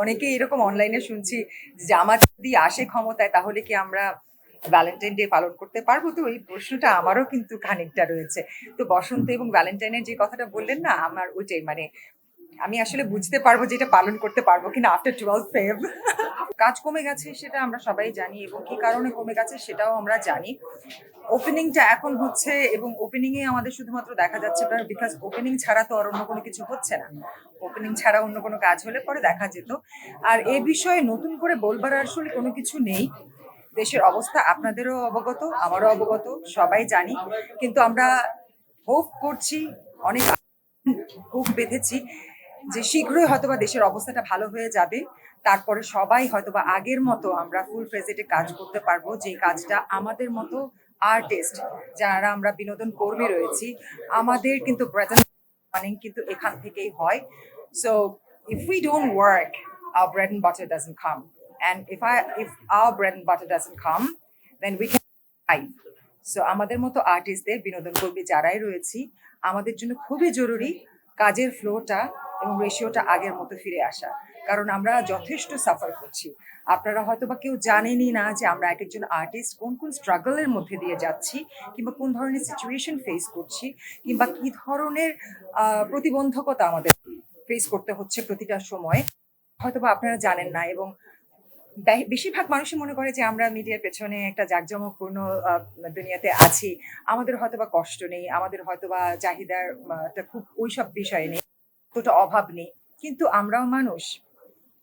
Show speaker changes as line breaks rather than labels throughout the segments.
অনেকে এরকম অনলাইনে শুনছি যে জামাত যদি আসে ক্ষমতায় তাহলে কি আমরা ভ্যালেন্টাইন ডে পালন করতে পারবো? তো এই প্রশ্নটা আমারও কিন্তু খানিকটা রয়েছে। তো বসন্ত এবং ভ্যালেন্টাইনের যে কথাটা বললেন না, আমার ওইটাই মানে আমি আসলে বুঝতে পারবো যে এটা পালন করতে পারবো কিনা আফটার 12 ফেব। কাজ কমে গেছে সেটা আমরা সবাই জানি এবং কি কারণে কমে গেছে সেটাও আমরা জানি। ওপেনিংটা এখন হচ্ছে এবং ওপেনিং এ আমাদের শুধুমাত্র দেখা যাচ্ছে বিকজ ওপেনিং ছাড়া তো আর অন্য কোনো কিছু হচ্ছে না। ওপেনিং ছাড়া অন্য কোনো কাজ হলে পরে দেখা যেত। আর এ বিষয়ে নতুন করে বলবার আসলে কোনো কিছু নেই। দেশের অবস্থা আপনাদেরও অবগত, আমারও অবগত, সবাই জানি। কিন্তু আমরা হোপ করছি, অনেক বুক বেঁধেছি যে শীঘ্রই হয়তোবা দেশের অবস্থাটা ভালো হয়ে যাবে। তারপরে সবাই হয়তোবা আগের মতো আমরা ফুল ফ্রেজেটে কাজ করতে পারবো, যে কাজটা আমাদের মতো আর্টিস্ট যারা আমরা বিনোদন কর্মী রয়েছি আমাদের কিন্তু প্রেজেন্ট মার্নিং কিন্তু এখান থেকেই হয়। So if we don't work our bread and butter doesn't come, and if our bread and butter doesn't come then we can survive. So আমাদের মতো আর্টিস্টদের বিনোদন কর্মী যারাই রয়েছি আমাদের জন্য খুবই জরুরি কাজের ফ্লোটা এবং রেশিওটা আগের মতো ফিরে আসা, কারণ আমরা যথেষ্ট সাফার করছি। আপনারা হয়তো বা কেউ জানেনই না যে আমরা এক একজন আর্টিস্ট কোন কোন স্ট্রাগলের মধ্যে দিয়ে যাচ্ছি, কিংবা কোন ধরনের সিচুয়েশন ফেস করছি, কিংবা কি ধরনের প্রতিবন্ধকতা আমাদের ফেস করতে হচ্ছে প্রতিটা সময়, হয়তো বা আপনারা জানেন না। এবং বেশিরভাগ মানুষই মনে করে যে আমরা মিডিয়ার পেছনে একটা জাঁকজমকপূর্ণ দুনিয়াতে আছি, আমাদের হয়তোবা কষ্ট নেই, আমাদের হয়তোবা চাহিদার একটা খুব ওইসব বিষয় নেই, অতটা অভাব নেই। কিন্তু আমরাও মানুষ।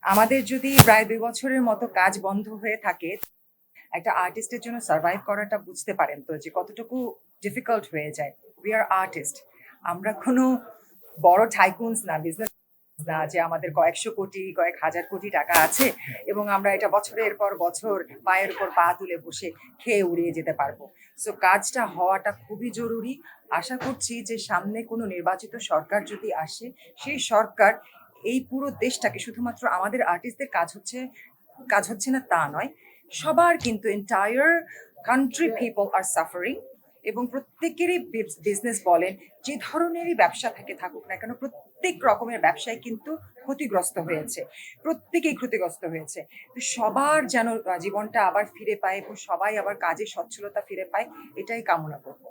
আমাদের যদি প্রায় 2 বছরের মতো কাজ বন্ধ হয়ে থাকে, একটা আর্টিস্টের জন্য সার্ভাইভ করাটা বুঝতে পারেন তো যে কতটুকু ডিফিকাল্ট হয়ে যায়। We are artist. আমরা কোনো বড় টাইকুনস না, বিজনেস না যে আমাদের কয়েকশো কোটি কয়েক হাজার কোটি টাকা আছে এবং আমরা এটা বছরের পর বছর পায়ের উপর পা তুলে বসে খেয়ে উড়িয়ে যেতে পারবো। সো কাজটা হওয়াটা খুবই জরুরি। আশা করছি যে সামনে কোনো নির্বাচিত সরকার যদি আসে, সেই সরকার এই পুরো দেশটাকে, শুধুমাত্র আমাদের আর্টিস্টদের কাজ হচ্ছে না তা নয়, সবার কিন্তু entire country people are suffering. এবং প্রত্যেকেরই বিজনেস বলেন, যে ধরনেরই ব্যবসা থেকে থাকুক না কেন, প্রত্যেক রকমের ব্যবসায় কিন্তু ক্ষতিগ্রস্ত হয়েছে, প্রত্যেকেই ক্ষতিগ্রস্ত হয়েছে। তো সবার যেন জীবনটা আবার ফিরে পায় এবং সবাই আবার কাজে সচ্ছলতা ফিরে পায়, এটাই কামনা করবো।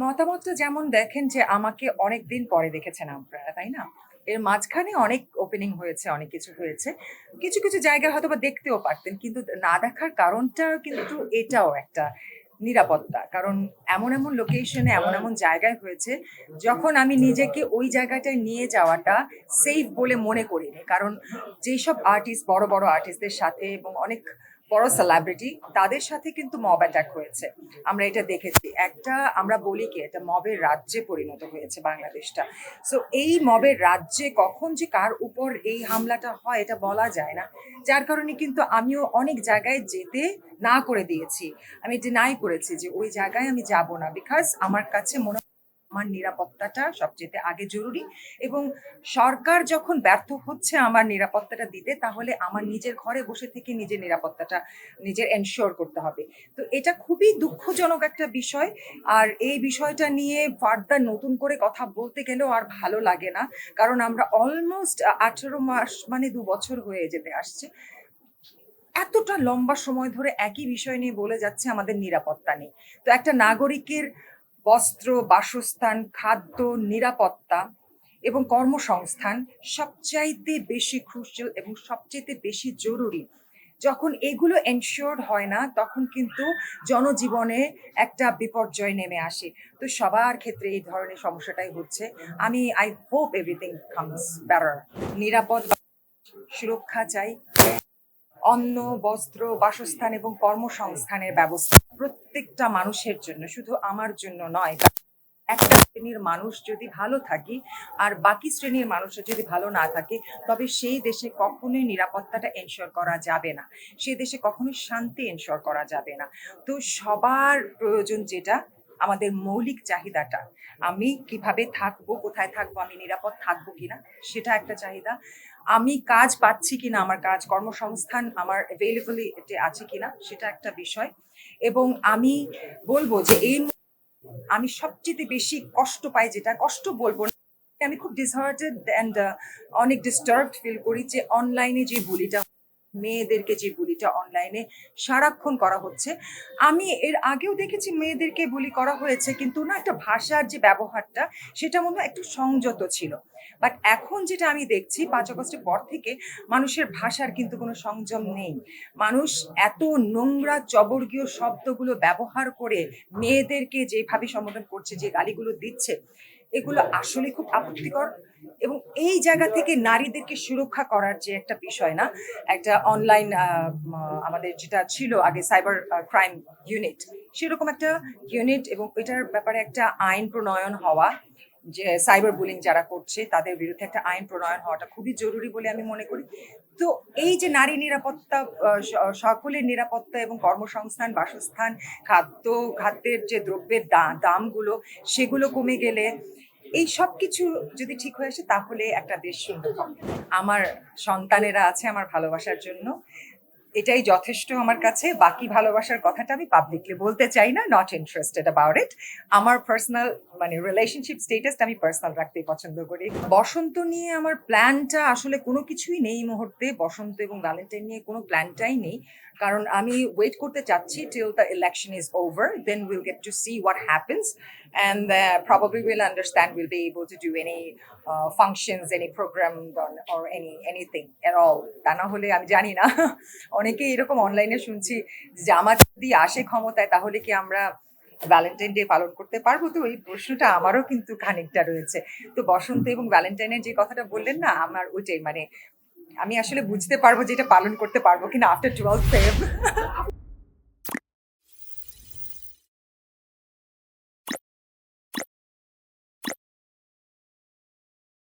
মতামতটা যেমন দেখেন যে আমাকে অনেক দিন পরে দেখেছেন আপনারা, তাই না? এর মাঝখানে অনেক ওপেনিং হয়েছে, অনেক কিছু হয়েছে, কিছু কিছু জায়গায় হয়তো বা দেখতেও পারতেন, কিন্তু না দেখার কারণটা কিন্তু এটাও একটা নিরাপত্তা। কারণ এমন এমন লোকেশনে, এমন এমন জায়গায় হয়েছে যখন আমি নিজেকে ওই জায়গাটায় নিয়ে যাওয়াটা সেফ বলে মনে করিনি। কারণ যেসব আর্টিস্ট, বড় বড় আর্টিস্টদের সাথে এবং অনেক বড় সেলিব্রিটি, তাদের সাথে কিন্তু মব অ্যাটাক হয়েছে, আমরা এটা দেখেছি। একটা আমরা বলি কি, এটা মবের রাজ্যে পরিণত হয়েছে বাংলাদেশটা। সো এই মবের রাজ্যে কখন যে কার উপর এই হামলাটা হয় এটা বলা যায় না। যার কারণে কিন্তু আমিও অনেক জায়গায় যেতে না করে দিয়েছি, আমি ডিনাই করেছি যে ওই জায়গায় আমি যাব না, বিকজ আমার কাছে মনে আমার নিরাপত্তাটা সবচেয়ে আগে জরুরি। এবং সরকার যখন ব্যর্থ হচ্ছে আমার নিরাপত্তাটা দিতে, তাহলে আমার নিজের ঘরে বসে থেকে নিজের নিরাপত্তাটা নিজের এনশিওর করতে হবে। তো এটা খুবই দুঃখজনক একটা বিষয়। আর এই বিষয়টা নিয়ে ফার্দার নতুন করে কথা বলতে গেলেও আর ভালো লাগে না, কারণ আমরা অলমোস্ট 18 মাস মানে 2 বছর হয়ে যেতে আসছে, এতটা লম্বা সময় ধরে একই বিষয় নিয়ে বলে যাচ্ছে আমাদের নিরাপত্তা নেই। তো একটা নাগরিকের বস্ত্র, বাসস্থান, খাদ্য, নিরাপত্তা এবং কর্মসংস্থান সবচাইতে বেশি ক্রুশিয়াল এবং সবচাইতে বেশি জরুরি। যখন এগুলো এনশিওরড হয় না, তখন কিন্তু জনজীবনে একটা বিপর্যয় নেমে আসে। তো সবার ক্ষেত্রে এই ধরনের সমস্যাটাই হচ্ছে। I hope everything comes better. নিরাপদ সুরক্ষা চাই, অন্ন, বস্ত্র, বাসস্থান এবং কর্মসংস্থানের ব্যবস্থা প্রত্যেকটা মানুষের জন্য, শুধু আমার জন্য নয়। একটা শ্রেণীর মানুষ যদি ভালো থাকে আর বাকি শ্রেণীর মানুষরা যদি ভালো না থাকে, তবে সেই দেশে কখনোই নিরাপত্তাটা এনশিওর করা যাবে না, সেই দেশে কখনোই শান্তি এনশিওর করা যাবে না। তো সবার প্রয়োজন যেটা, আমাদের মৌলিক চাহিদাটা, আমি কিভাবে থাকবো, কোথায় থাকবো, আমি নিরাপদ থাকবো কিনা, সেটা একটা চাহিদা। আমি কাজ পাচ্ছি কিনা, আমার কাজ কর্মসংস্থান আমার অ্যাভেলেবিলিটি আছে কিনা, সেটা একটা বিষয়। এবং আমি বলবো যে এই আমি সবচেয়ে বেশি কষ্ট পাই, যেটা কষ্ট বলবো না, আমি খুব ডিসহার্টেড অ্যান্ড অনেক ডিস্টার্বড ফিল করি যে অনলাইনে যে বুলিটা, মেয়েদেরকে যে বুলিটা অনলাইনে সারাক্ষণ করা হচ্ছে। আমি এর আগেও দেখেছি মেয়েদেরকে বুলি করা হয়েছে, কিন্তু না একটা ভাষার যে ব্যবহারটা সেটা মনে হয় একটু সংযত ছিল। বাট এখন যেটা আমি দেখছি ৫ আগস্টের পর থেকে মানুষের ভাষার কিন্তু কোনো সংযম নেই। মানুষ এত নোংরা চবর্গীয় শব্দগুলো ব্যবহার করে মেয়েদেরকে যেভাবে সম্বোধন করছে, যে গালিগুলো দিচ্ছে, এগুলো আসলে খুব আপত্তিকর। এবং এই জায়গা থেকে নারীদেরকে সুরক্ষা করার যে একটা বিষয় না, একটা অনলাইন আমাদের যেটা ছিল আগে সাইবার ক্রাইম ইউনিট, সেরকম একটা ইউনিট এবং এটার ব্যাপারে একটা আইন প্রণয়ন হওয়া, যে সাইবার বুলিং যারা করছে তাদের বিরুদ্ধে একটা আইন প্রণয়ন হওয়াটা খুবই জরুরি বলে আমি মনে করি। তো এই যে নারী নিরাপত্তা, সকলের নিরাপত্তা এবং কর্মসংস্থান, বাসস্থান, খাদ্যের যে দ্রব্যের দামগুলো সেগুলো কমে গেলে, এই সব কিছু যদি ঠিক হয়ে আসে তাহলে একটা দেশ সুন্দর হবে। আমার সন্তানেরা আছে আমার ভালোবাসার জন্য, এটাই যথেষ্ট আমার কাছে। বাকি ভালোবাসার কথাটা আমি পাবলিকলি বলতে চাই না, নট ইন্টারেস্টেড অ্যাবাউট ইট। আমার পার্সোনাল মানে রিলেশনশিপ স্টেটাসটা আমি পার্সোনাল রাখতেই পছন্দ করি। বসন্ত নিয়ে আমার প্ল্যানটা আসলে কোনো কিছুই নেই এই মুহূর্তে। বসন্ত এবং ভ্যালেন্টাইন নিয়ে কোনো প্ল্যানটাই নেই, কারণ আমি ওয়েট করতে চাচ্ছি till the election is over, then will get to see what happens and probably we'll understand, we'll be able to do any functions, any program or anything at all. তা না হলে আমি জানি না, অনেকে এরকম অনলাইনে শুনছি যে আমার যদি আসে ক্ষমতায় তাহলে কি আমরা ভ্যালেন্টাইন ডে পালন করতে পারবো। তো এই প্রশ্নটা আমারও কিন্তু খানিকটা রয়েছে। তো বসন্ত এবং ভ্যালেন্টাইনের যে কথাটা বললেন না, আমার ওইটাই মানে আমি আসলে বুঝতে পারবো যে এটা পালন করতে পারবো কিনা আফটার 12 Feb।